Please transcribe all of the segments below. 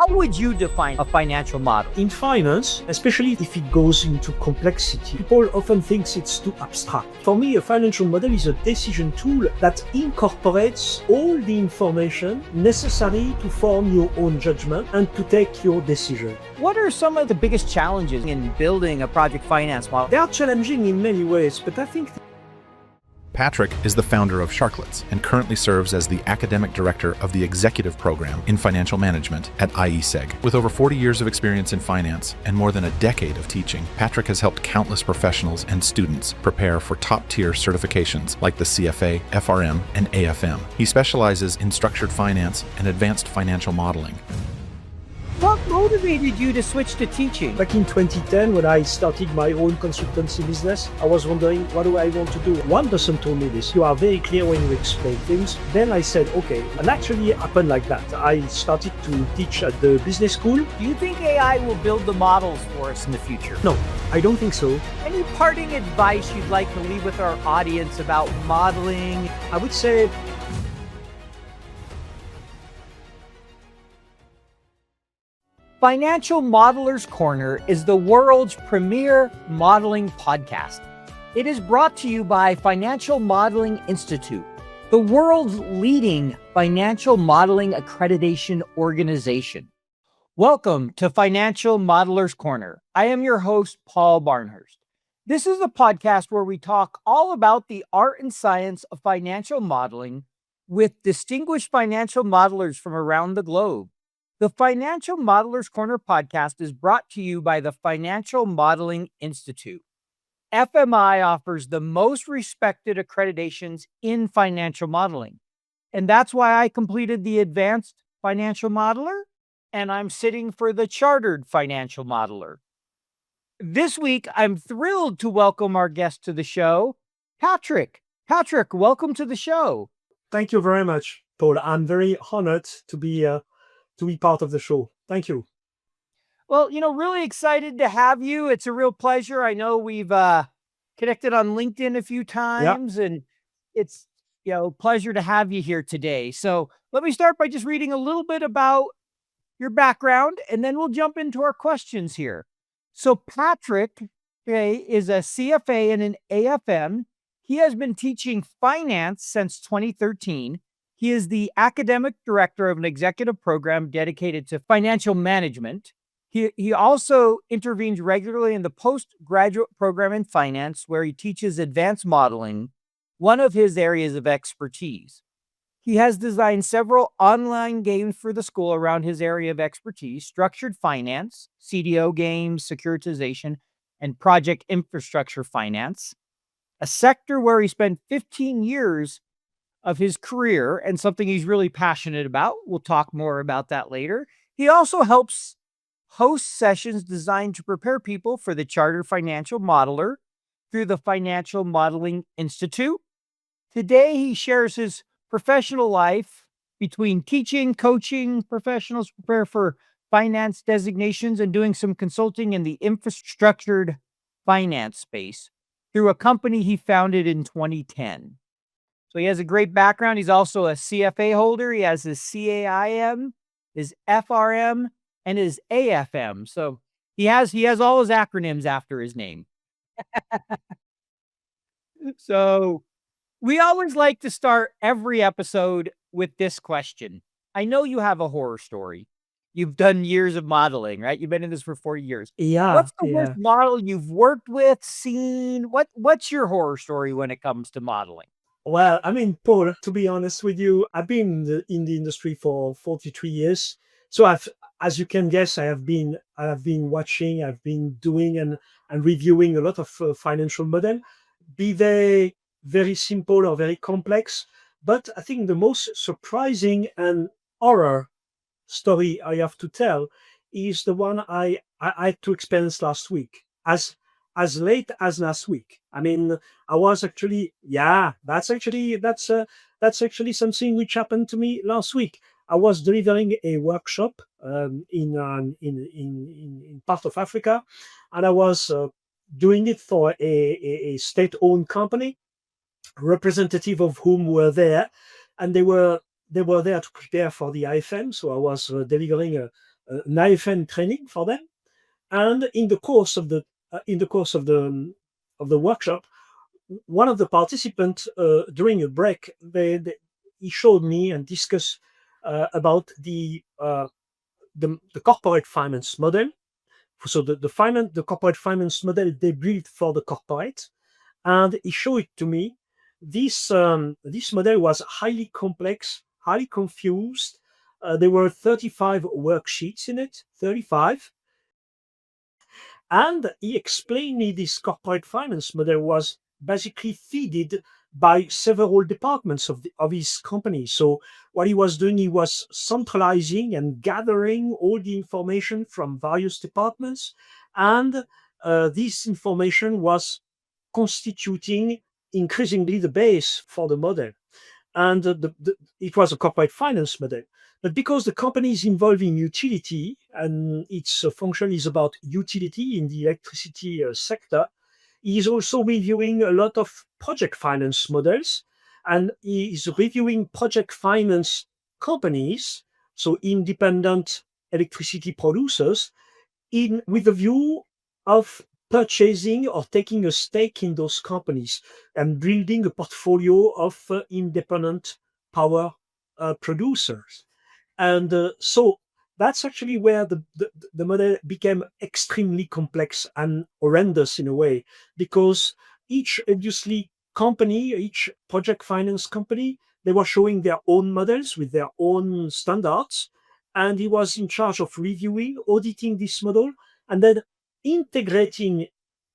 How would you define a financial model? In finance, especially if it goes into complexity, people often think it's too abstract. For me, a financial model is a decision tool that incorporates all the information necessary to form your own judgment and to take your decision. What are some of the biggest challenges in building a project finance model? They are challenging in many ways, but I think Patrick is the founder of Sharklets and currently serves as the academic director of the executive program in financial management at IÉSEG. With over 40 years of experience in finance and more than a decade of teaching, Patrick has helped countless professionals and students prepare for top-tier certifications like the CFA, FRM, and AFM. He specializes in structured finance and advanced financial modeling. What motivated you to switch to teaching? back in 2010, when I started my own consultancy business, I was wondering, what do I want to do? One person told me this: you are very clear when you explain things. Then I said, okay, and actually it happened like that. I started to teach at the business school. Do you think AI will build the models for us in the future? No, I don't think so. Any parting advice you'd like to leave with our audience about modeling? I would say Financial Modelers Corner is the world's premier modeling podcast. It is brought to you by Financial Modeling Institute, the world's leading financial modeling accreditation organization. Welcome to Financial Modelers Corner. I am your host, Paul Barnhurst. This is a podcast where we talk all about the art and science of financial modeling with distinguished financial modelers from around the globe. The Financial Modelers Corner podcast is brought to you by the Financial Modeling Institute. FMI offers the most respected accreditations in financial modeling. And that's why I completed the Advanced Financial Modeler, and I'm sitting for the Chartered Financial Modeler. This week, I'm thrilled to welcome our guest to the show, Patrick. Patrick, welcome to the show. thank you very much, Paul. I'm very honored to be part of the show. Thank you. Well, really excited to have you. It's a real pleasure. I know we've connected on LinkedIn a few times, and it's pleasure to have you here today. So let me start by just reading a little bit about your background, and then we'll jump into our questions here. So Patrick is a CFA and an AFM. He has been teaching finance since 2013. He is the academic director of an executive program dedicated to financial management. He also intervenes regularly in the postgraduate program in finance, where he teaches advanced modeling, one of his areas of expertise. He has designed several online games for the school around his area of expertise: structured finance, CDO games, securitization, and project infrastructure finance, a sector where he spent 15 years of his career and something he's really passionate about. We'll talk more about that later. He also helps host sessions designed to prepare people for the Chartered Financial Modeler through the Financial Modeling Institute. Today, he shares his professional life between teaching, coaching professionals prepare for finance designations, and doing some consulting in the infrastructured finance space through a company he founded in 2010. So he has a great background. He's also a CFA holder. He has his CAIM, his FRM, and his AFM. So he has all his acronyms after his name. So we always like to start every episode with this question. I know you have a horror story. You've done years of modeling, right? You've been in this for 40 years. Yeah. What's the worst model you've worked with, seen? What's your horror story when it comes to modeling? Well, I mean, Paul, to be honest with you, I've been in the industry for 43 years. So as you can guess, I have been watching, I've been doing and reviewing a lot of financial model, be they very simple or very complex. But I think the most surprising and horror story I have to tell is the one I had to experience last week. As late as last week. I mean, I was actually, that's actually something which happened to me last week. I was delivering a workshop in part of Africa, and I was doing it for a state-owned company, representative of whom were there, and they were there to prepare for the IFM. So I was delivering an IFN training for them. And in the course of the workshop, one of the participants during a break, he showed me and discussed about the corporate finance model. So the corporate finance model they built for the corporate, and he showed it to me. This model was highly complex, highly confused. There were 35 worksheets in it, 35. And he explained me this corporate finance model was basically feeded by several departments of his company. So what he was doing, he was centralizing and gathering all the information from various departments, and this information was constituting increasingly the base for the model. And it was a corporate finance model. But because the company is involved in utility and its function is about utility in the electricity sector, he is also reviewing a lot of project finance models, and he is reviewing project finance companies, so independent electricity producers, in with a view of purchasing or taking a stake in those companies and building a portfolio of independent power producers. And so that's actually where the model became extremely complex and horrendous in a way, because each obviously company, each project finance company, they were showing their own models with their own standards. And he was in charge of reviewing, auditing this model, and then integrating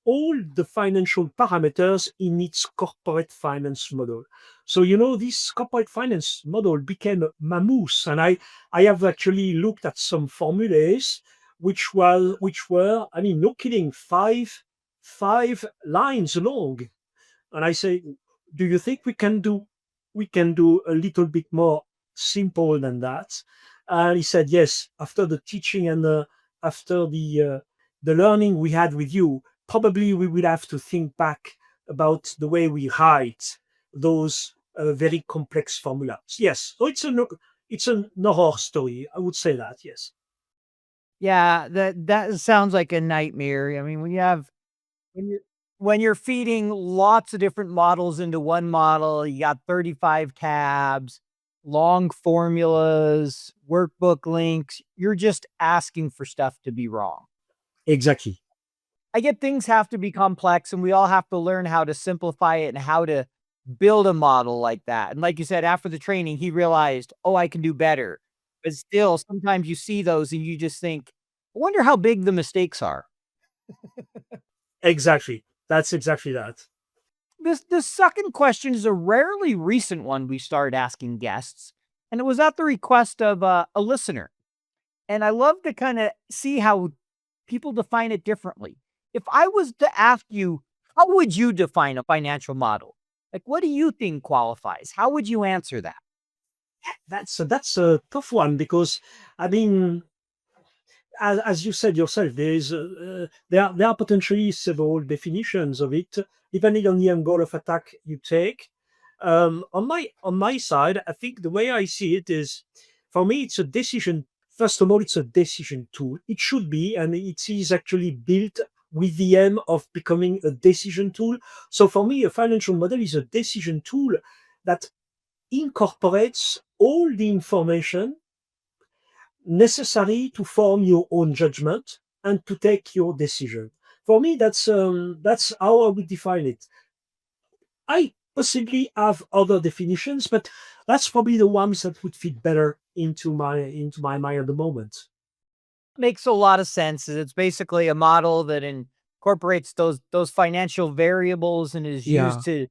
all the financial parameters in its corporate finance model. So, this corporate finance model became mammoth. And I have actually looked at some formulas which were, I mean, no kidding, five lines long. And I say, do you think we can do a little bit more simple than that? And he said, yes, after the teaching and after the learning we had with you, probably we will have to think back about the way we write those very complex formulas. Yes, so it's an horror story. I would say that. Yes. Yeah, that sounds like a nightmare. I mean, when you're when you're feeding lots of different models into one model, you got 35 tabs, long formulas, workbook links, you're just asking for stuff to be wrong. Exactly. I get things have to be complex and we all have to learn how to simplify it and how to build a model like that. And like you said, after the training, he realized, oh, I can do better. But still, sometimes you see those and you just think, I wonder how big the mistakes are. Exactly. That's exactly that. This second question is a rarely recent one we started asking guests, and it was at the request of a listener. And I love to kind of see how people define it differently. If I was to ask you, how would you define a financial model? Like, what do you think qualifies? How would you answer that? That's a tough one because, I mean, as you said yourself, there are potentially several definitions of it, depending on the angle of attack you take. On my side, I think the way I see it is, for me, it's a decision. First of all, it's a decision tool. It should be, and it is actually built with the aim of becoming a decision tool. So for me, a financial model is a decision tool that incorporates all the information necessary to form your own judgment and to take your decision. For me, that's how I would define it. I possibly have other definitions, but that's probably the ones that would fit better into my mind at the moment. Makes a lot of sense. It's basically a model that incorporates those financial variables and is used Yeah,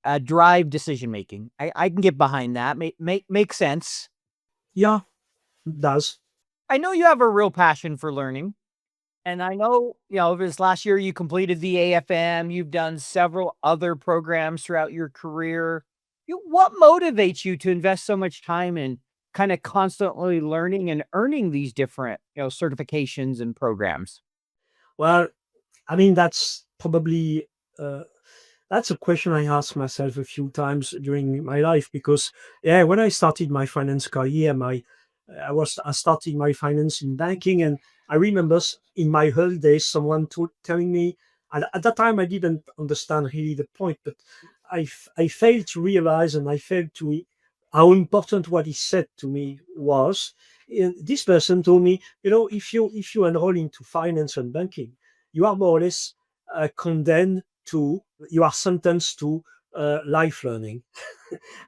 to drive decision making. I can get behind that. Makes sense. yeah, it does. I know you have a real passion for learning. And I know, this last year you completed the AFM, you've done several other programs throughout your career. What motivates you to invest so much time in kind of constantly learning and earning these different, certifications and programs? Well, I mean, uh, that's a question I asked myself a few times during my life because, yeah, when I started my finance career, I started my finance in banking, and I remember in my early days someone telling me, and at that time I didn't understand really the point, but I failed to realize, and I failed to how important what he said to me was. This person told me, if you enroll into finance and banking, you are more or less condemned to, you are sentenced to life learning.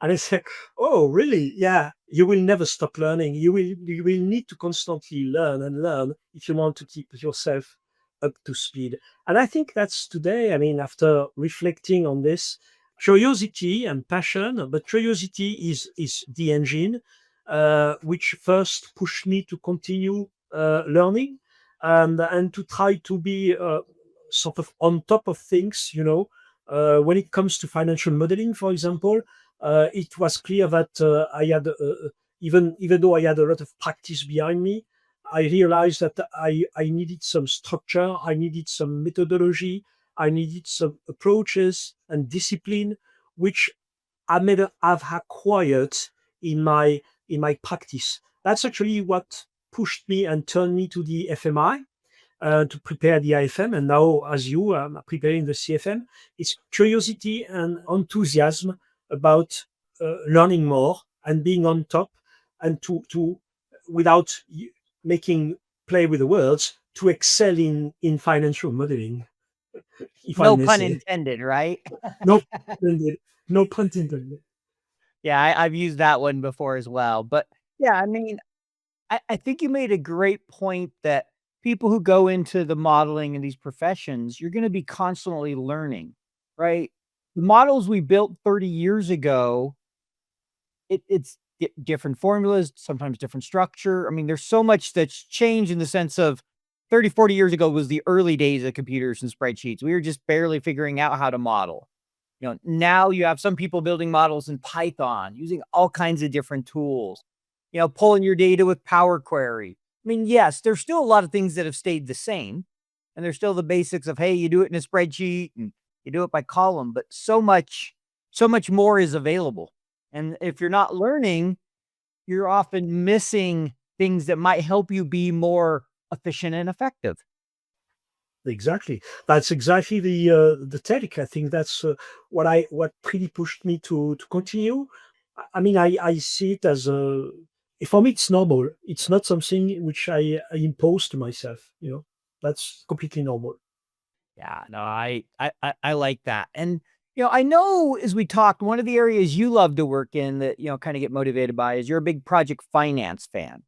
And I said, "Oh, really? Yeah. You will never stop learning. You will need to constantly learn and learn if you want to keep yourself up to speed." And I think that's today. I mean, after reflecting on this, curiosity and passion, but curiosity is the engine which first pushed me to continue learning and to try to be sort of on top of things. When it comes to financial modeling, for example, it was clear that I had, even though I had a lot of practice behind me, I realized that I needed some structure, I needed some methodology, I needed some approaches and discipline, which I may have acquired in my practice. That's actually what pushed me and turned me to the FMI to prepare the IFM, and now, as you are preparing the CFM, it's curiosity and enthusiasm about learning more and being on top, and to without making play with the words, to excel in financial modeling, if I No may pun say. intended, right? No pun intended. No pun intended. Yeah, I've used that one before as well. But yeah, I mean, I think you made a great point that people who go into the modeling and these professions, you're going to be constantly learning, right? The models we built 30 years ago, it's different formulas, sometimes different structure. I mean, there's so much that's changed in the sense of 30, 40 years ago was the early days of computers and spreadsheets. We were just barely figuring out how to model. Now you have some people building models in Python, using all kinds of different tools, pulling your data with Power Query. I mean, yes, there's still a lot of things that have stayed the same. And there's still the basics of, hey, you do it in a spreadsheet and you do it by column, but so much more is available. And if you're not learning, you're often missing things that might help you be more efficient and effective. Exactly. That's exactly the take. I think that's what really pushed me to continue. I mean, I see it as for me, it's normal. It's not something which I impose to myself. That's completely normal. Yeah, no, I like that. And I know as we talked, one of the areas you love to work in that, kind of get motivated by is you're a big project finance fan.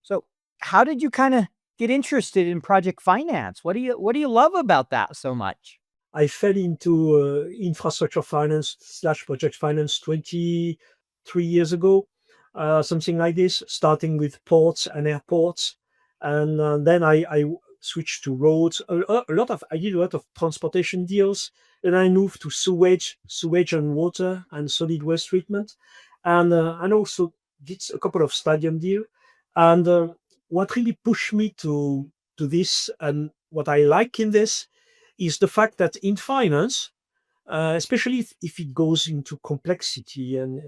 So how did you kind of get interested in project finance? What do you love about that so much? I fell into infrastructure finance slash project finance 23 years ago, something like this, starting with ports and airports. And then I switched to roads. I did a lot of transportation deals. Then I moved to sewage and water and solid waste treatment. And also did a couple of stadium deals. And what really pushed me to this, and what I like in this, is the fact that in finance, especially if it goes into complexity, and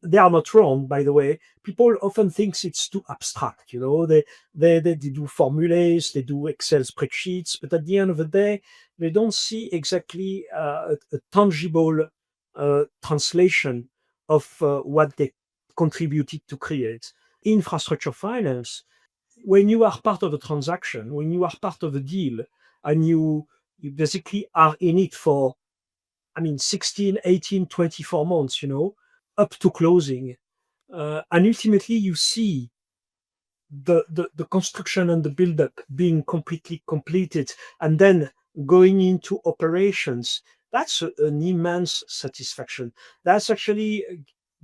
they are not wrong, by the way. People often think it's too abstract. They do formulas, they do Excel spreadsheets, but at the end of the day, they don't see exactly a tangible translation of what they contributed to create. Infrastructure finance, when you are part of a transaction, when you are part of a deal, and you basically are in it for, I mean, 16, 18, 24 months, up to closing. And ultimately, you see the construction and the build-up being completely completed, and then going into operations. That's an immense satisfaction. That's actually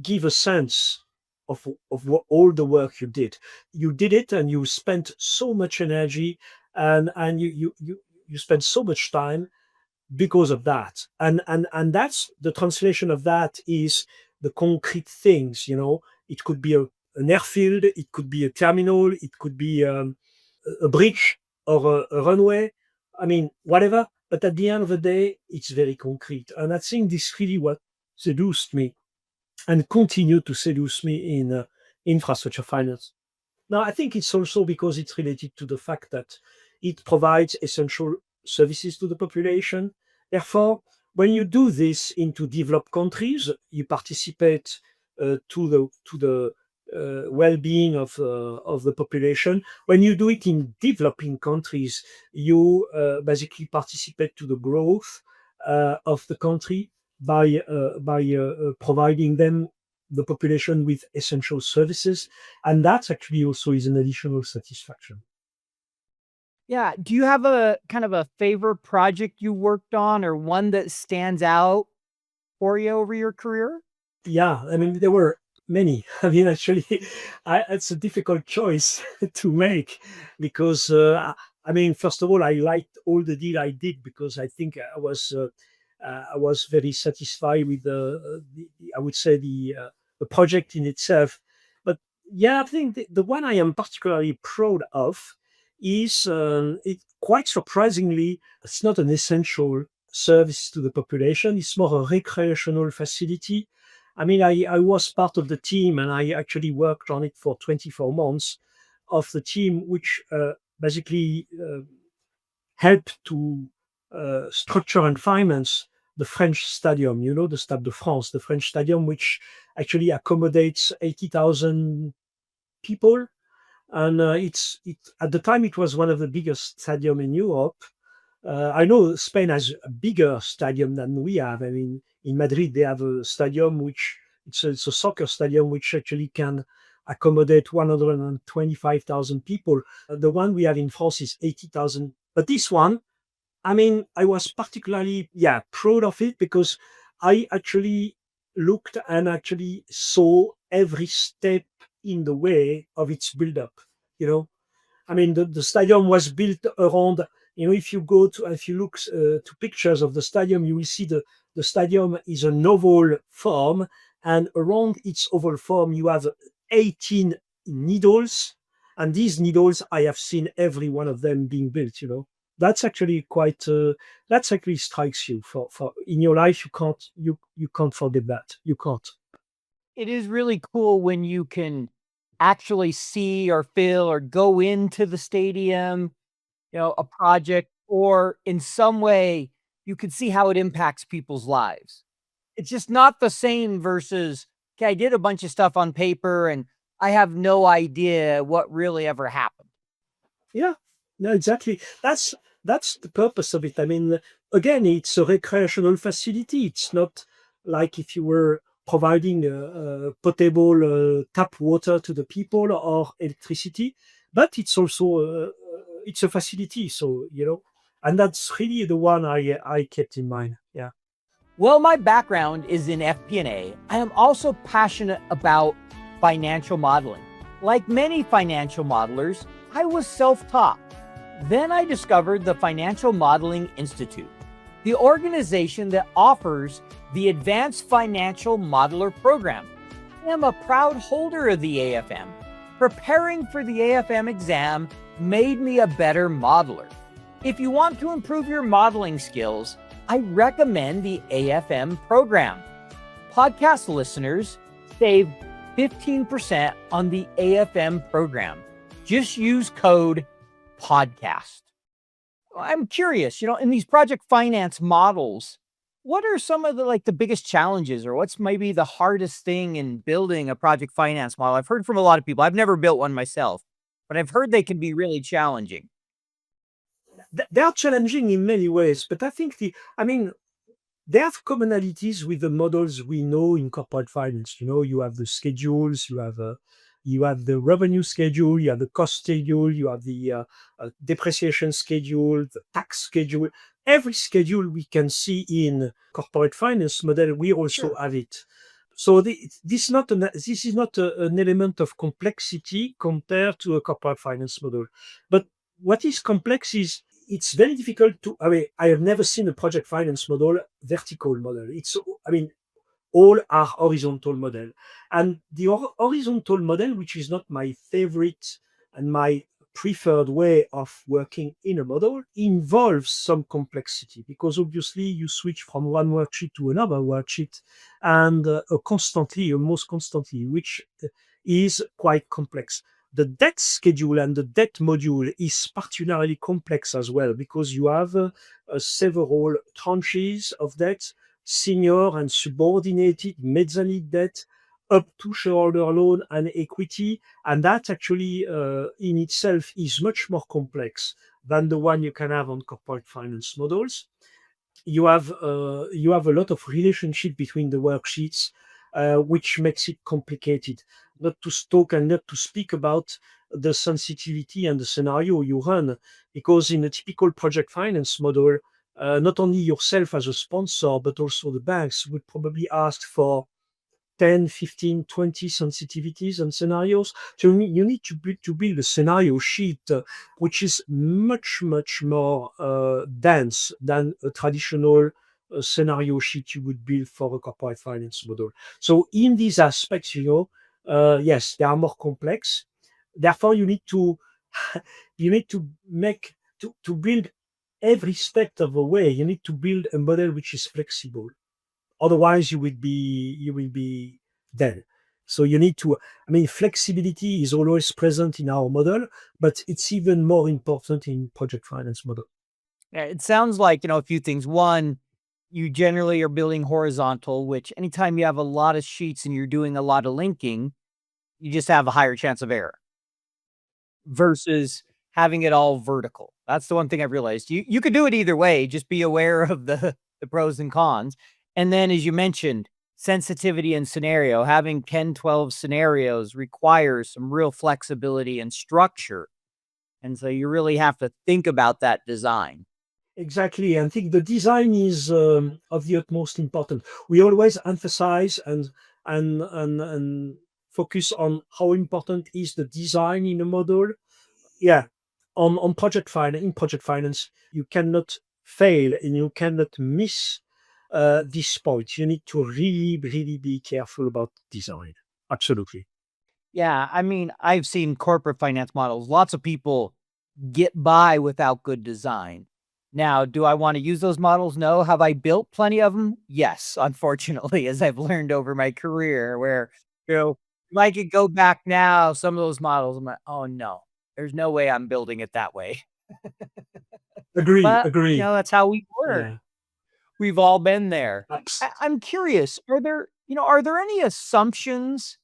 give a sense of what all the work you did. You did it, and you spent so much energy, and you spent so much time because of that. And that's the translation of that, is the concrete things. It could be an airfield, it could be a terminal, it could be a bridge or a runway. I mean, whatever. But at the end of the day, it's very concrete. And I think this really what seduced me and continue to seduce me infrastructure finance. Now, I think it's also because it's related to the fact that it provides essential services to the population. Therefore, when you do this into developed countries, you participate to the well-being of the population. When you do it in developing countries, you basically participate to the growth of the country by providing them the population with essential services, and that actually also is an additional satisfaction. Yeah. Do you have a kind of a favorite project you worked on or one that stands out for you over your career? Yeah, I mean, there were many. I mean, actually, it's a difficult choice to make because, I mean, first of all, I liked all the deal I did because I think I was very satisfied with I would say the project in itself. But yeah, I think the one I am particularly proud of is it quite surprisingly, it's not an essential service to the population. It's more a recreational facility. I mean, I was part of the team and I actually worked on it for 24 months of the team, which basically helped to structure and finance the French stadium, you know, the Stade de France, the French stadium, which actually accommodates 80,000 people. And it at the time it was one of the biggest stadium in Europe. I know Spain has a bigger stadium than we have. I mean, in Madrid, they have a stadium which it's a soccer stadium which actually can accommodate 125,000 people. The one we have in France is 80,000. But this one, I mean, I was particularly, yeah, proud of it because I actually looked and actually saw every step in the way of its build-up. You know, I mean, the stadium was built around, you know, if you look to pictures of the stadium, you will see the stadium is an oval form, and around its oval form, you have 18 needles. And these needles, I have seen every one of them being built, you know. That's actually quite, that's actually strikes you for in your life. You can't forget that. You can't. It is really cool when you can actually see or feel or go into the stadium, a project, or in some way you can see how it impacts people's lives. It's just not the same versus, okay, I did a bunch of stuff on paper and I have no idea what really ever happened. Yeah, no, exactly. That's the purpose of it. I mean, again, it's a recreational facility. It's not like if you were providing potable tap water to the people or electricity, but it's also it's a facility. So you know, and that's really the one I kept in mind. Yeah. Well, my background is in FP&A. I am also passionate about financial modeling. Like many financial modelers, I was self-taught. Then I discovered the Financial Modeling Institute, the organization that offers the Advanced Financial Modeler Program. I am a proud holder of the AFM. Preparing for the AFM exam made me a better modeler. If you want to improve your modeling skills, I recommend the AFM program. Podcast listeners save 15% on the AFM program. Just use code podcast. I'm curious, in these project finance models, what are some of the biggest challenges, or what's maybe the hardest thing in building a project finance model? I've heard from a lot of people. I've never built one myself, but I've heard they can be really challenging. They are challenging in many ways, but I think I mean, they have commonalities with the models we know in corporate finance. You know, you have the schedules, you have the revenue schedule, you have the cost schedule, you have the depreciation schedule, the tax schedule. Every schedule we can see in corporate finance model, we also Sure. have it. So this is not an element of complexity compared to a corporate finance model. But what is complex is it's very difficult to. I mean, I have never seen a project finance model vertical model. I mean, all are horizontal model, and the horizontal model, which is not my favorite and my preferred way of working in a model, involves some complexity because obviously you switch from one worksheet to another worksheet and constantly, almost constantly, which is quite complex. The debt schedule and the debt module is particularly complex as well because you have several tranches of debt, senior and subordinated mezzanine debt, up to shareholder loan and equity. And that actually in itself is much more complex than the one you can have on corporate finance models. You have a lot of relationship between the worksheets, which makes it complicated. Not to talk and not to speak about the sensitivity and the scenario you run, because in a typical project finance model, not only yourself as a sponsor, but also the banks would probably ask for 10, 15, 20 sensitivities and scenarios. So you need to build a scenario sheet which is much, much more dense than a traditional scenario sheet you would build for a corporate finance model. So in these aspects, yes, they are more complex. Therefore, you need to you need to make to build every step of the way. You need to build a model which is flexible. Otherwise, you will be dead. So you need to. I mean, flexibility is always present in our model, but it's even more important in project finance model. Yeah, it sounds like, a few things. One, you generally are building horizontal, which anytime you have a lot of sheets and you're doing a lot of linking, you just have a higher chance of error versus having it all vertical. That's the one thing I've realized. You could do it either way, just be aware of the pros and cons. And then as you mentioned, sensitivity and scenario, having 10, 12 scenarios requires some real flexibility and structure. And so you really have to think about that design. Exactly. I think the design is of the utmost important. We always emphasize and focus on how important is the design in a model. Yeah, on project finance, in project finance, you cannot fail and you cannot miss this point. You need to really, really be careful about design. Absolutely. Yeah, I mean, I've seen corporate finance models. Lots of people get by without good design. Now, do I want to use those models? No. Have I built plenty of them? Yes, unfortunately, as I've learned over my career, where, if I could go back now, some of those models, I'm like, oh no, there's no way I'm building it that way. Agree, But, agree. that's how we work. Yeah. We've all been there. Abs- I'm curious, are there any assumptions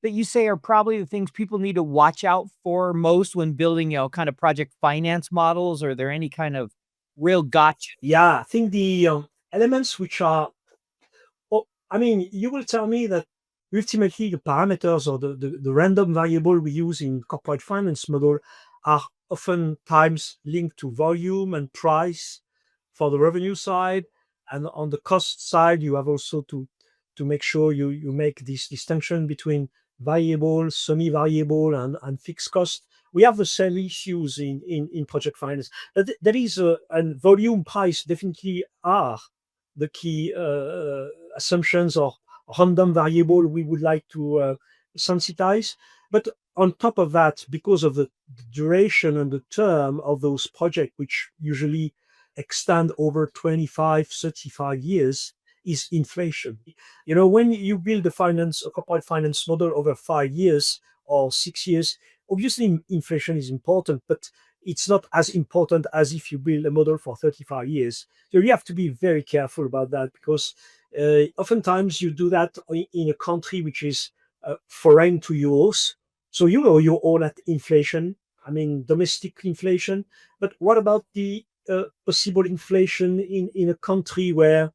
that you say are probably the things people need to watch out for most when building, kind of project finance models? Are there any kind of real gotcha? yeah, I think the elements which are oh, I mean, you will tell me that ultimately the parameters or the random variable we use in corporate finance model are oftentimes linked to volume and price for the revenue side. And on the cost side, you have also to make sure you make this distinction between variable, semi-variable, and fixed cost. We have the same issues in project finance. There is and volume price definitely are the key assumptions or random variable we would like to sensitize. But on top of that, because of the duration and the term of those projects, which usually extend over 25, 35 years, is inflation. When you build a corporate finance model over 5 years or 6 years, obviously inflation is important, but it's not as important as if you build a model for 35 years. So you have to be very careful about that because oftentimes you do that in a country which is foreign to yours. So you're all at inflation. I mean, domestic inflation. But what about the possible inflation in a country where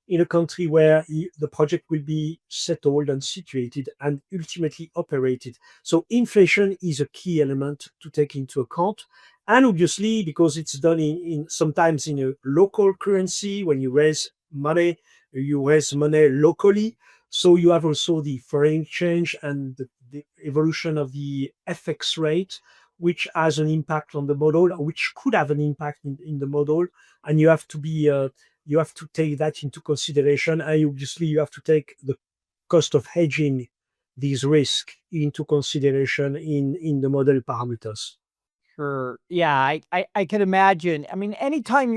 the project will be settled and situated and ultimately operated? So inflation is a key element to take into account. And obviously, because it's done in sometimes in a local currency, when you raise money locally. So you have also the foreign exchange and the evolution of the FX rate, which has an impact on the model, or which could have an impact in the model. And you have to take that into consideration. And obviously, you have to take the cost of hedging these risks into consideration in the model parameters. Sure. Yeah, I can imagine. I mean, anytime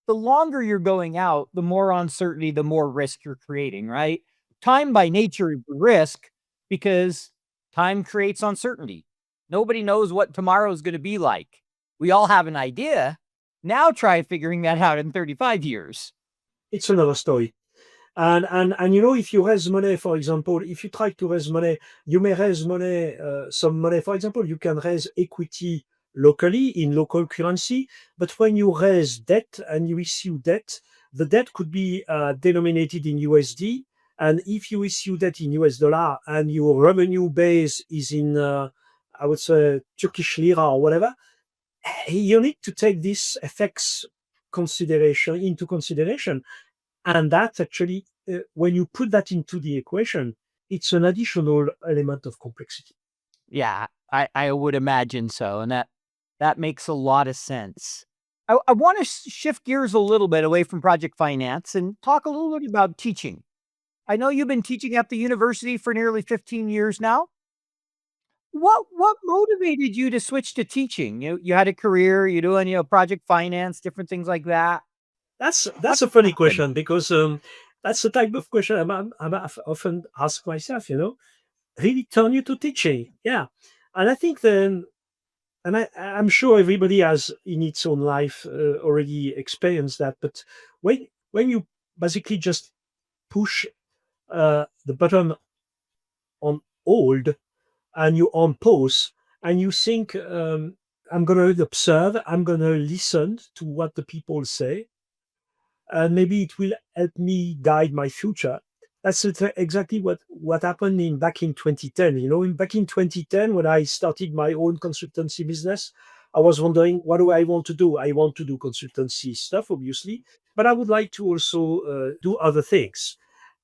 the longer you're going out, the more uncertainty, the more risk you're creating, right? Time by nature is risk because Time creates uncertainty. Nobody knows what tomorrow is going to be like. We all have an idea. Now try figuring that out in 35 years. It's another story. And you know, if you raise money, for example, if you try to raise money, you may raise money, some money. For example, you can raise equity locally in local currency, but when you raise debt and you issue debt, the debt could be denominated in USD. And if you issue debt in US dollar and your revenue base is in, I would say, Turkish lira or whatever, you need to take this effects consideration into consideration. And that's actually, when you put that into the equation, it's an additional element of complexity. Yeah, I would imagine so. And that makes a lot of sense. I want to shift gears a little bit away from project finance and talk a little bit about teaching. I know you've been teaching at the university for nearly 15 years now. What motivated you to switch to teaching? You had a career, you're doing, project finance, different things like that. That's a funny question because that's the type of question I've often asked myself. Really turn you to teaching, yeah. And I think then, and I'm sure everybody has in its own life already experienced that. But when you basically just push the button on hold and you on pause and you think, I'm going to observe, I'm going to listen to what the people say, and maybe it will help me guide my future. That's exactly what happened back in 2010. Back in 2010, when I started my own consultancy business, I was wondering, what do I want to do? I want to do consultancy stuff, obviously, but I would like to also do other things.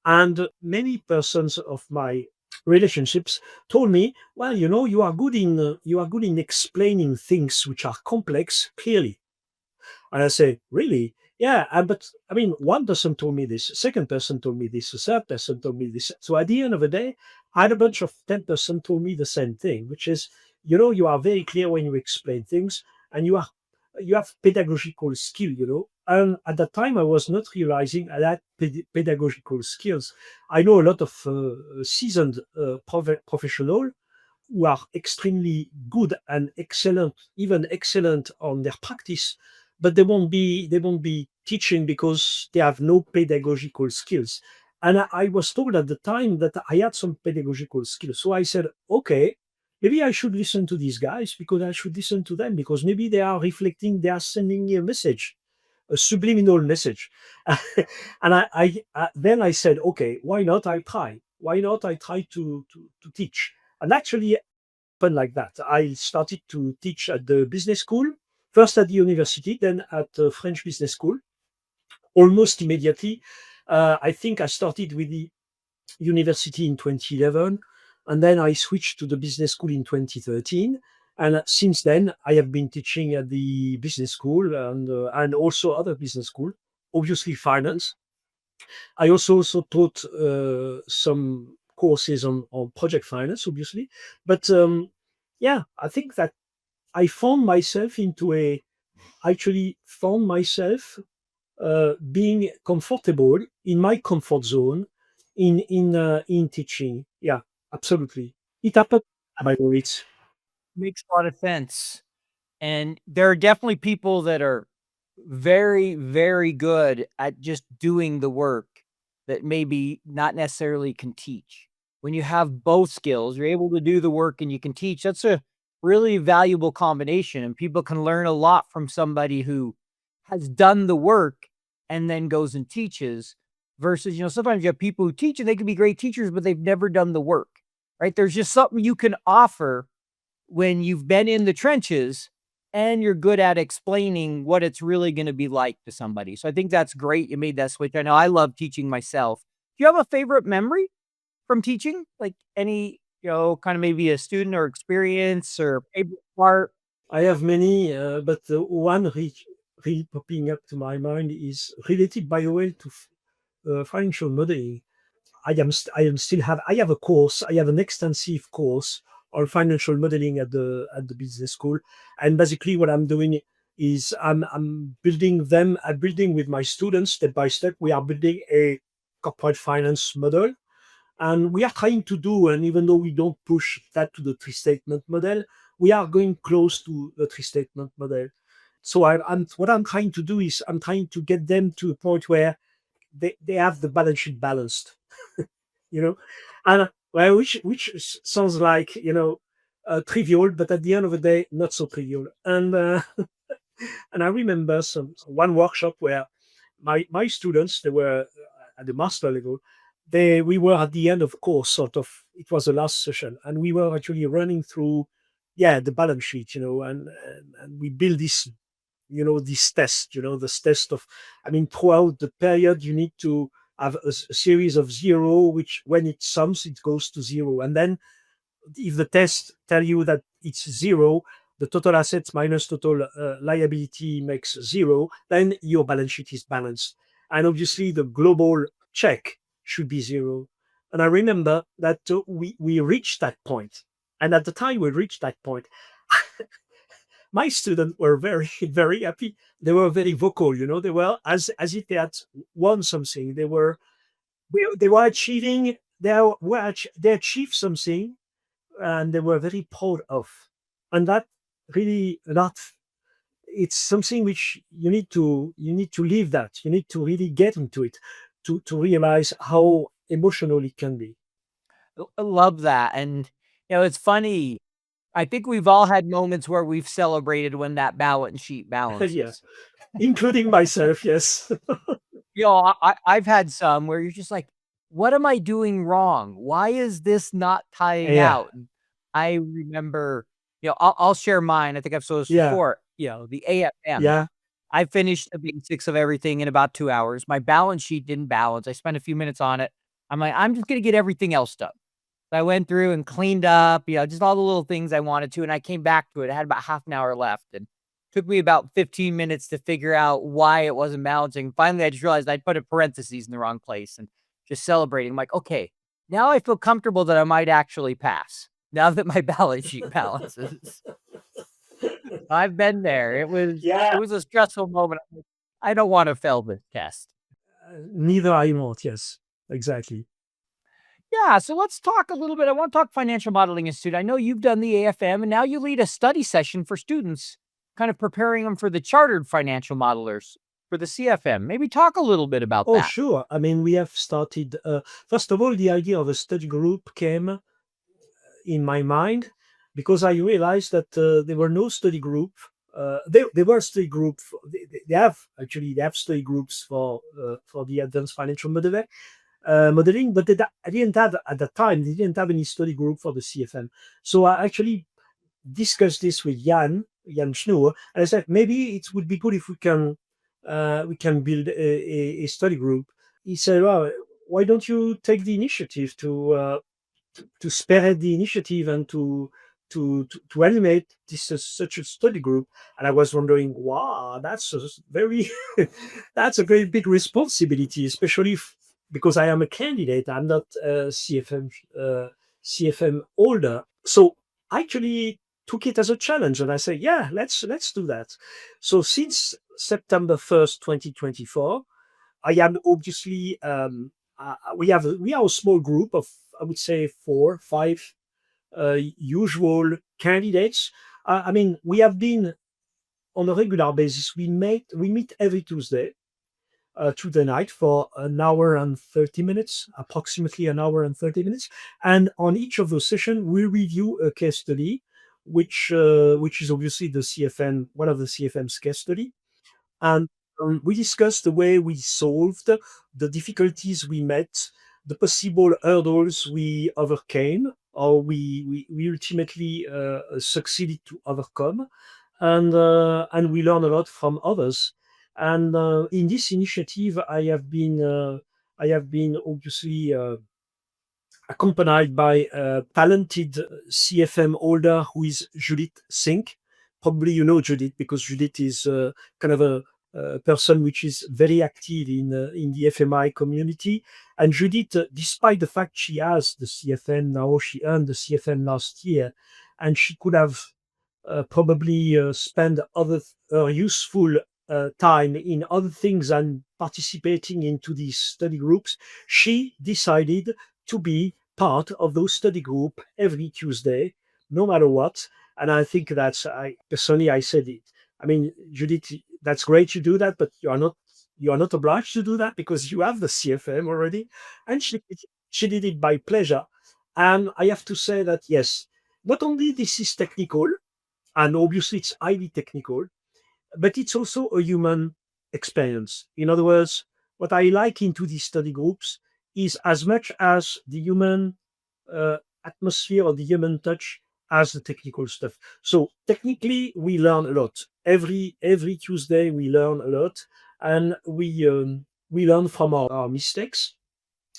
And many persons of my relationships told me, well, you are good in explaining things which are complex clearly. And I say, really? Yeah, but I mean, one person told me this, second person told me this, a third person told me this. So at the end of the day, I had a bunch of 10% told me the same thing, which is, you are very clear when you explain things, and you have pedagogical skill. And at that time, I was not realizing I had pedagogical skills. I know a lot of seasoned professional who are extremely good and excellent, even excellent on their practice, but they won't be teaching because they have no pedagogical skills. And I was told at the time that I had some pedagogical skills. So I said, okay, maybe I should listen to these guys, because I should listen to them, because maybe they are reflecting, they are sending me a message, a subliminal message. And then I said, okay, why not I try? Why not I try to teach? And actually, happened like that. I started to teach at the business school, first at the university, then at the French business school, almost immediately. I think I started with the university in 2011, and then I switched to the business school in 2013. And since then, I have been teaching at the business school and also other business school, obviously finance. I also taught some courses on project finance, obviously. But yeah, I think that I found myself actually found myself being comfortable in my comfort zone in teaching. Yeah, absolutely. It happened by the way. Makes a lot of sense. And there are definitely people that are very, very good at just doing the work that maybe not necessarily can teach. When you have both skills, you're able to do the work and you can teach. That's a really valuable combination. And people can learn a lot from somebody who has done the work and then goes and teaches versus, sometimes you have people who teach and they can be great teachers, but they've never done the work, right? There's just something you can offer when you've been in the trenches and you're good at explaining what it's really going to be like to somebody. So I think that's great. You made that switch. I know I love teaching myself. Do you have a favorite memory from teaching? Like any, kind of maybe a student or experience or favorite part? I have many, but the one really popping up to my mind is related, by the way, to financial modeling. I have a course. I have an extensive course on financial modeling at the business school, and basically what I'm doing is I'm building them. I'm building with my students step by step. We are building a corporate finance model, And we are trying to do, and even though we don't push that to the three statement model, we are going close to the three statement model. So what I'm trying to do is I'm trying to get them to a point where they have the balance sheet balanced, you know, and well, which sounds like trivial, but at the end of the day, not so trivial. And and I remember one workshop where my students, they were at the master level. We were at the end of course, sort of. It was the last session, and we were actually running through, yeah, the balance sheet, and we build this, this test, this test of, I mean, throughout the period, you need to have a series of zero, which when it sums, it goes to zero, and then if the test tell you that it's zero, the total assets minus total liability makes zero, then your balance sheet is balanced. And obviously, the global check should be zero. And I remember that we reached that point. And at the time we reached that point, my students were very, very happy. They were very vocal, they were as if they had won something. They were achieving, they achieved something, and they were very proud of. And that really not, it's something which you need to live that. You need to really get into it to realize how emotional it can be. I love that, and, it's funny. I think we've all had moments where we've celebrated when that balance sheet Yeah, balances. including myself, yes. I've had some where you're just like, "What am I doing wrong? Why is this not tying Yeah, out?" And I remember, I'll share mine. I think I've said this yeah, before, the AFM. yeah. I finished the basics of everything in about 2 hours. My balance sheet didn't balance. I spent a few minutes on it. I'm like, "I'm just gonna get everything else done." So I went through and cleaned up, just all the little things I wanted to, and I came back to it. I had about half an hour left, and took me about 15 minutes to figure out why it wasn't balancing. Finally, I just realized I'd put a parentheses in the wrong place and just celebrating. I'm like, "Okay, now I feel comfortable that I might actually pass, now that my balance sheet balances." I've been there. It Yeah, was a stressful moment. I'm like, "I don't wanna fail this test." neither I want. Yes, exactly. Yeah, so let's talk a little bit. I want to talk Financial Modeling Institute. I know you've done the AFM, and now you lead a study session for students, kind of preparing them for the chartered financial modelers for the CFM. Maybe talk a little bit about Oh, that. sure. I mean, we have started. First of all, the idea of a study group came in my mind because I realized that there were no study group. They were study group. They have study groups for the advanced financial modeling, but I didn't have at that time. They didn't have any study group for the CFM. So I actually discussed this with Jan Schnur, and I said maybe it would be good if we can build a study group. He said, "Well, why don't you take the initiative to spearhead the initiative and to animate this such a study group?" And I was wondering, wow, that's a very that's a very big responsibility, especially because I am a candidate. I'm not a CFM holder. So I actually took it as a challenge, and I say, yeah, let's do that. So since September 1st, 2024, I am obviously we are a small group of, I would say, 4 5 usual candidates. I mean, we have been on a regular basis. We meet every Tuesday night for an hour and 30 minutes, approximately an hour and 30 minutes. And on each of those sessions, we review a case study, which is obviously one of the CFM's case study. And we discussed the way we solved the difficulties we met, the possible hurdles we overcame, or we ultimately succeeded to overcome, and we learn a lot from others. And in this initiative, I have been obviously accompanied by a talented CFM holder who is Judith Sink. Probably you know Judith because Judith is kind of a person which is very active in the FMI community. And Judith, despite the fact she has the CFM now, she earned the CFM last year, and she could have probably spend other useful time in other things than participating into these study groups. She decided to be part of those study group every Tuesday, no matter what. And I think that's I personally I said it. I mean, Judith, that's great you do that, but you are not obliged to do that because you have the CFM already. And she did it by pleasure. And I have to say that yes, not only this is technical, and obviously it's highly technical, but it's also a human experience. In other words, what I like into these study groups is as much as the human atmosphere or the human touch as the technical stuff. So technically, we learn a lot. Every Tuesday, we learn a lot, and we learn from our mistakes.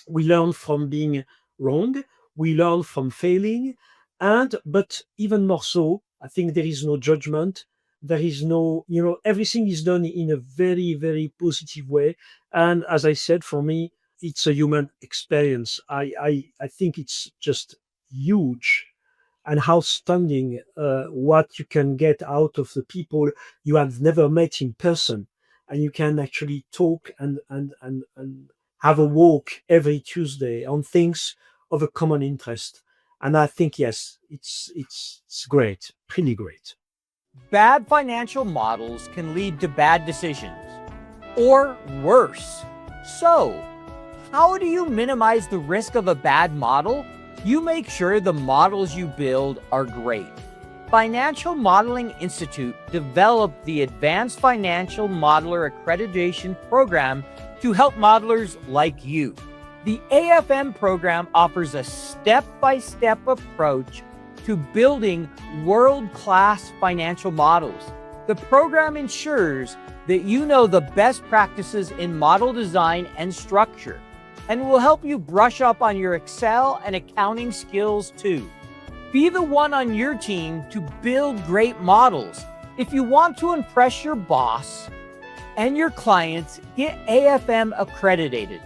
We learn from being wrong. We learn from failing, and but even more so, I think there is no judgment. There is no, everything is done in a very, very positive way. And as I said, for me, it's a human experience. I think it's just huge and outstanding what you can get out of the people you have never met in person, and you can actually talk and have a walk every Tuesday on things of a common interest. And I think yes, it's great, really great. Bad financial models can lead to bad decisions, or worse. So, how do you minimize the risk of a bad model? You make sure the models you build are great. Financial Modeling Institute developed the Advanced Financial Modeler Accreditation Program to help modelers like you. The AFM program offers a step-by-step approach to building world-class financial models. The program ensures that you know the best practices in model design and structure, and will help you brush up on your Excel and accounting skills too. Be the one on your team to build great models. If you want to impress your boss and your clients, get AFM accredited.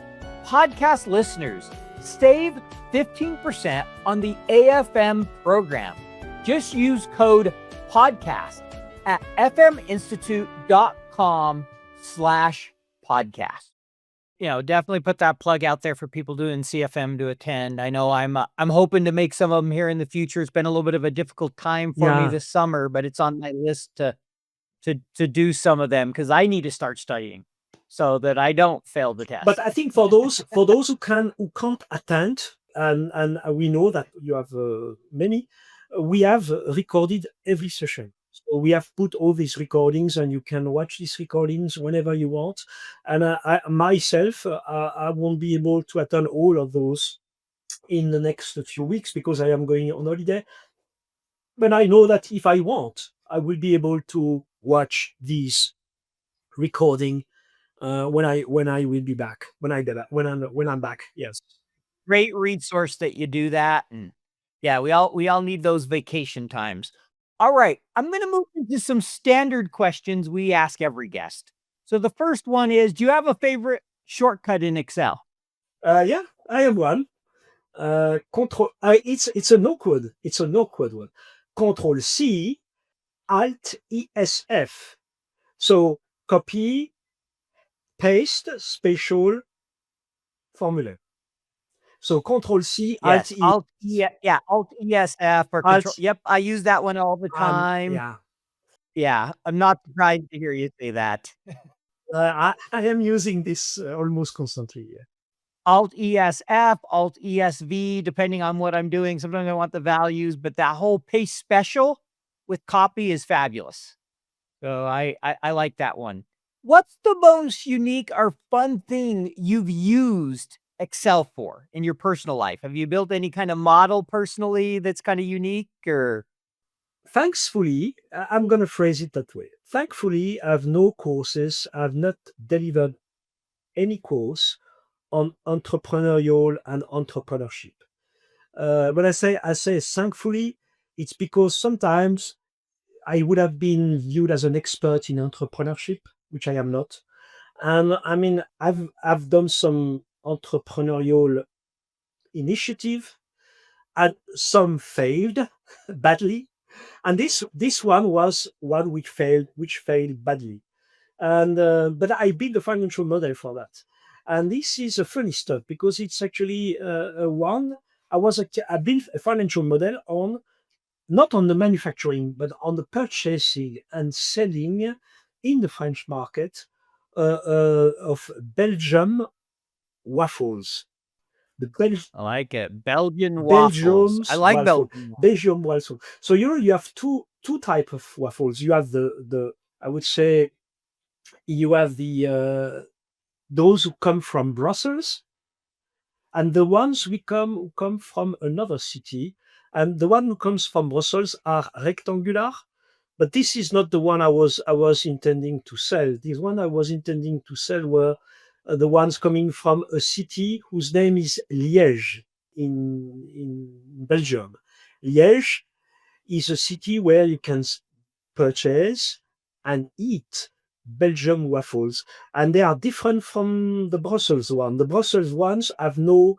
Podcast listeners, save 15% on the AFM program. Just use code PODCAST at fminstitute.com/podcast. Definitely put that plug out there for people doing CFM to attend. I know I'm hoping to make some of them here in the future. It's been a little bit of a difficult time for me this summer, but it's on my list to do some of them because I need to start studying so that I don't fail the test. But I think for those who can't attend, and we know that you have many, we have recorded every session. So we have put all these recordings, and you can watch these recordings whenever you want. And I myself, I won't be able to attend all of those in the next few weeks because I am going on holiday. But I know that if I want, I will be able to watch these recording when I will be back. When I'm back. Yes. Great resource that you do that. And yeah, we all need those vacation times. All right, I'm going to move into some standard questions we ask every guest. So the first one is, do you have a favorite shortcut in Excel? Yeah, I have one. It's an awkward one. Control C, Alt ESF. So copy, paste, spatial formula. So Control C, Yes, Alt Alt ESF or Control. Yep, I use that one all the time. Yeah, I'm not surprised to hear you say that. I am using this almost constantly. Yeah. Alt ESF, Alt ESV, depending on what I'm doing. Sometimes I want the values, but that whole paste special with copy is fabulous. So I like that one. What's the most unique or fun thing you've used Excel for in your personal life? Have you built any kind of model personally that's kind of unique? Or thankfully, I'm going to phrase it that way. Thankfully, I have no courses. I've not delivered any course on entrepreneurial and entrepreneurship. When I say thankfully, it's because sometimes I would have been viewed as an expert in entrepreneurship, which I am not. And I mean, I've done some entrepreneurial initiative, and some failed badly. And this one was one which failed badly. And but I built a financial model for that. And this is a funny stuff because it's actually one. I built a financial model on not on the manufacturing, but on the purchasing and selling in the French market of Belgium waffles. The I like it. Belgian waffles. I Belgium's like waffle, Belgian waffles. Belgium waffle. So you have two type of waffles. You have the I would say you have the those who come from Brussels, and the ones who come from another city. And the one who comes from Brussels are rectangular. But this is not the one I was intending to sell. This one I was intending to sell were the ones coming from a city whose name is Liège in Belgium. Liège is a city where you can purchase and eat Belgium waffles, and they are different from the Brussels one. The Brussels ones have no,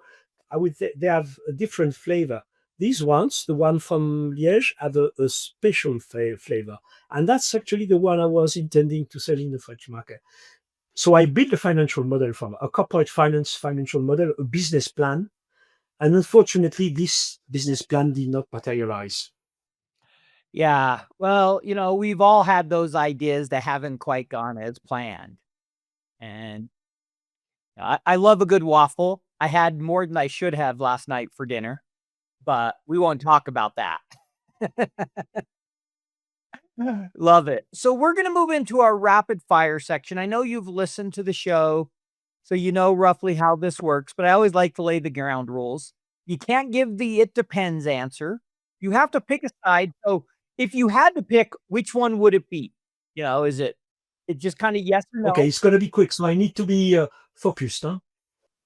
I would say they have a different flavor. These ones, the one from Liège, have a special flavor, and that's actually the one I was intending to sell in the French market. So I built a financial model from a corporate finance financial model, a business plan, and unfortunately, this business plan did not materialize. Yeah. Well, we've all had those ideas that haven't quite gone as planned. And I love a good waffle. I had more than I should have last night for dinner, but we won't talk about that. Love it. So we're going to move into our rapid fire section. I know you've listened to the show, so you know roughly how this works, but I always like to lay the ground rules. You can't give the "it depends" answer. You have to pick a side. So if you had to pick, which one would it be? Is it just kind of yes or no? Okay, it's going to be quick, so I need to be focused. Huh?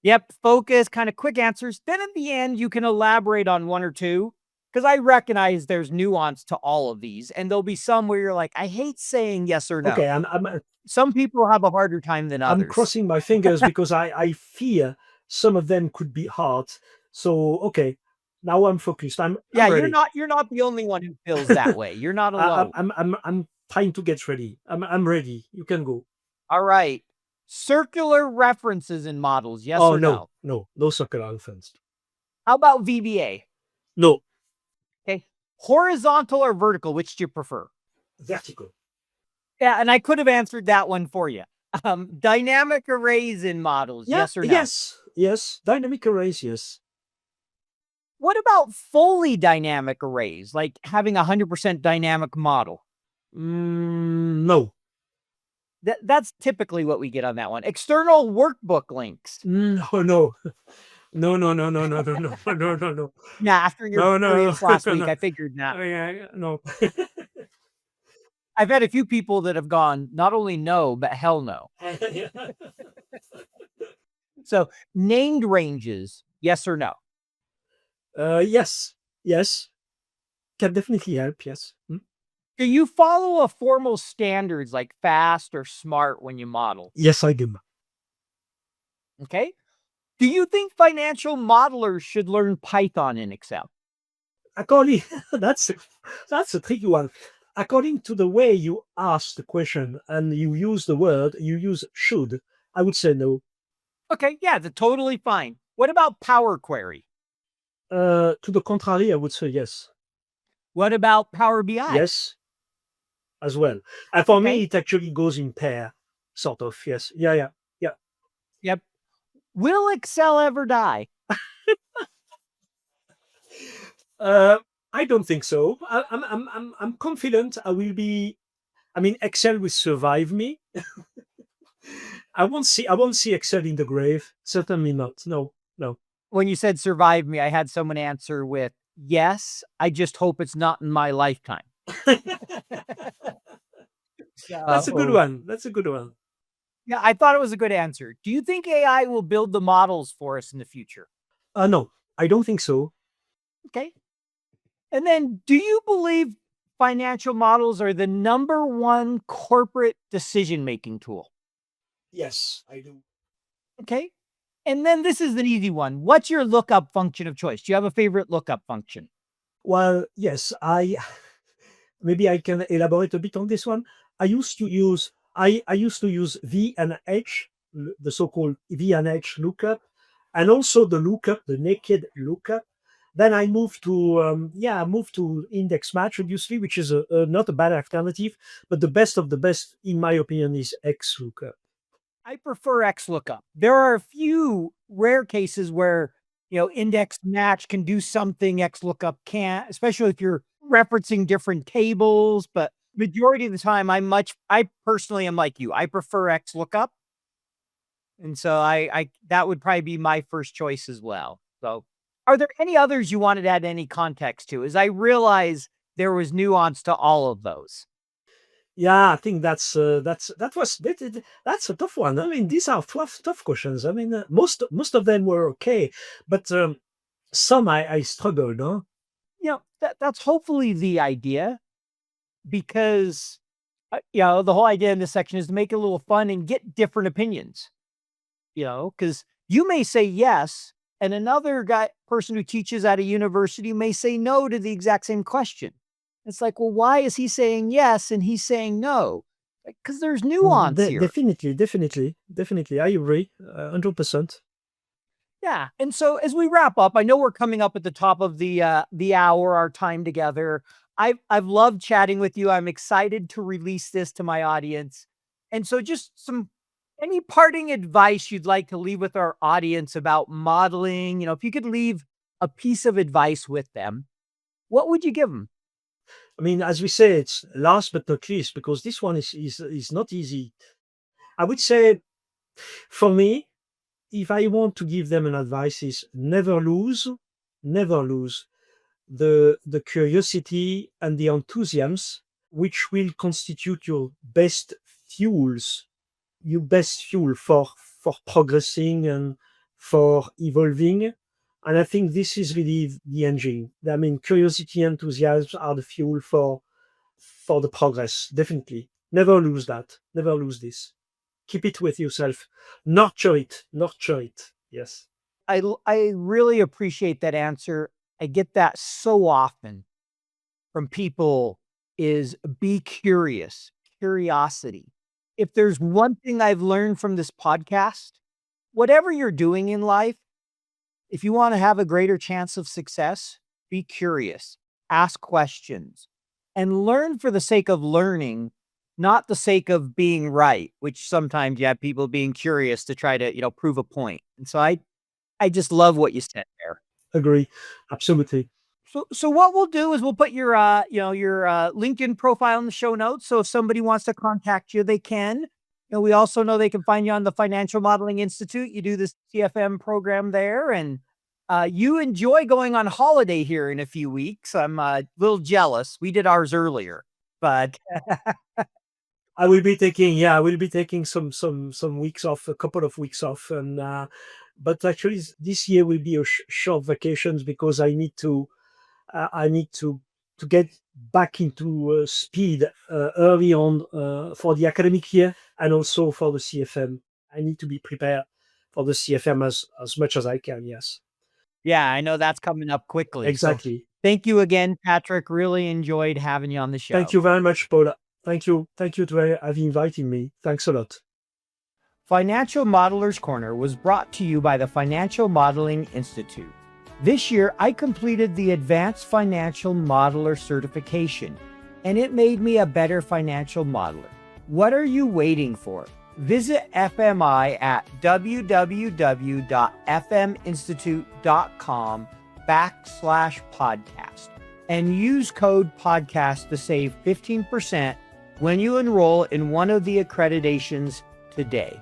Yep, focus, kind of quick answers. Then at the end, you can elaborate on one or two, because I recognize there's nuance to all of these, and there'll be some where you're like, I hate saying yes or no. Okay, Some people have a harder time than others. I'm crossing my fingers because I fear some of them could be hard. So okay, now I'm focused. I'm ready. You're not the only one who feels that way. You're not alone. I'm trying to get ready. I'm ready. You can go. All right. Circular references in models, yes or no? No circular reference. How about VBA? No. Okay. Horizontal or vertical, which do you prefer? Vertical. Yeah, and I could have answered that one for you. Dynamic arrays in models, yes or no? Yes. Dynamic arrays, yes. What about fully dynamic arrays, like having 100% dynamic model? No. That's typically what we get on that one. External workbook links. No. No. Yeah, after your experience last week, I figured that. Yeah, no. I've had a few people that have gone, not only no, but hell no. So named ranges, yes or no? Yes. Can definitely help, yes. Do you follow a formal standards like fast or smart when you model? Yes, I do. Okay. Do you think financial modelers should learn Python in Excel? According, that's a tricky one. According to the way you ask the question and you use the word, you use should, I would say no. Okay, yeah, that's totally fine. What about Power Query? To the contrary, I would say yes. What about Power BI? Yes, as well. And for me, it actually goes in pair, sort of. Yes. Yeah. Yep. Will Excel ever die? I don't think so. I'm confident I will be. I mean, Excel will survive me. I won't see Excel in the grave. Certainly not. No. When you said survive me, I had someone answer with, yes, I just hope it's not in my lifetime. That's a good one. Yeah, I thought it was a good answer. Do you think AI will build the models for us in the future? No, I don't think so. Okay. And then, do you believe financial models are the number one corporate decision-making tool? Yes, I do. Okay. And then this is an easy one. What's your lookup function of choice? Do you have a favorite lookup function? Well, yes, maybe I can elaborate a bit on this one. I used to use V and H the so-called V&H lookup, and also the lookup, the naked lookup. Then I moved to index match, obviously, which is not a bad alternative, but the best of the best, in my opinion, is X lookup. I prefer XLOOKUP. There are a few rare cases where, index match can do something XLOOKUP can't, especially if you're referencing different tables. But majority of the time, I personally am like you. I prefer XLOOKUP. And so I that would probably be my first choice as well. So are there any others you wanted to add any context to? As I realize there was nuance to all of those. Yeah, I think that's a tough one. I mean, these are tough questions. I mean, most of them were okay, but some I struggled. Huh? That's hopefully the idea, because the whole idea in this section is to make it a little fun and get different opinions. Because you may say yes, and another person who teaches at a university may say no to the exact same question. It's like, well, why is he saying yes and he's saying no? Because there's nuance here. Definitely. I agree, 100%. Yeah. And so as we wrap up, I know we're coming up at the top of the hour, our time together. I've loved chatting with you. I'm excited to release this to my audience. And so just any parting advice you'd like to leave with our audience about modeling, if you could leave a piece of advice with them, what would you give them? I mean, as we say, it's last but not least, because this one is not easy. I would say, for me, if I want to give them an advice, is never lose the curiosity and the enthusiasm, which will constitute your best fuel for progressing and for evolving. And I think this is really the engine. I mean, curiosity and enthusiasm are the fuel for the progress. Definitely. Never lose that. Never lose this. Keep it with yourself. Nurture it. Yes. I really appreciate that answer. I get that so often from people, is be curious, curiosity. If there's one thing I've learned from this podcast, whatever you're doing in life, if you want to have a greater chance of success, be curious, ask questions, and learn for the sake of learning, not the sake of being right, which sometimes you have people being curious to try to, prove a point. And so I just love what you said there. Agree. Absolutely. So what we'll do is we'll put your LinkedIn profile in the show notes. So if somebody wants to contact you, they can. We also know they can find you on the Financial Modeling Institute. You do this CFM program there, and you enjoy going on holiday here in a few weeks. I'm a little jealous. We did ours earlier, but I will be taking some weeks off, a couple of weeks off, and but actually this year will be a short vacations, because I need to get back into speed early on for the academic year, and also for the CFM. I need to be prepared for the CFM as much as I can. Yes. Yeah, I know that's coming up quickly. Exactly. So thank you again, Patrick. Really enjoyed having you on the show. Thank you very much, Paul. Thank you to have invited me. Thanks a lot. Financial Modelers Corner was brought to you by the Financial Modeling Institute. This year, I completed the Advanced Financial Modeler certification, and it made me a better financial modeler. What are you waiting for? Visit FMI at www.fminstitute.com/podcast and use code podcast to save 15% when you enroll in one of the accreditations today.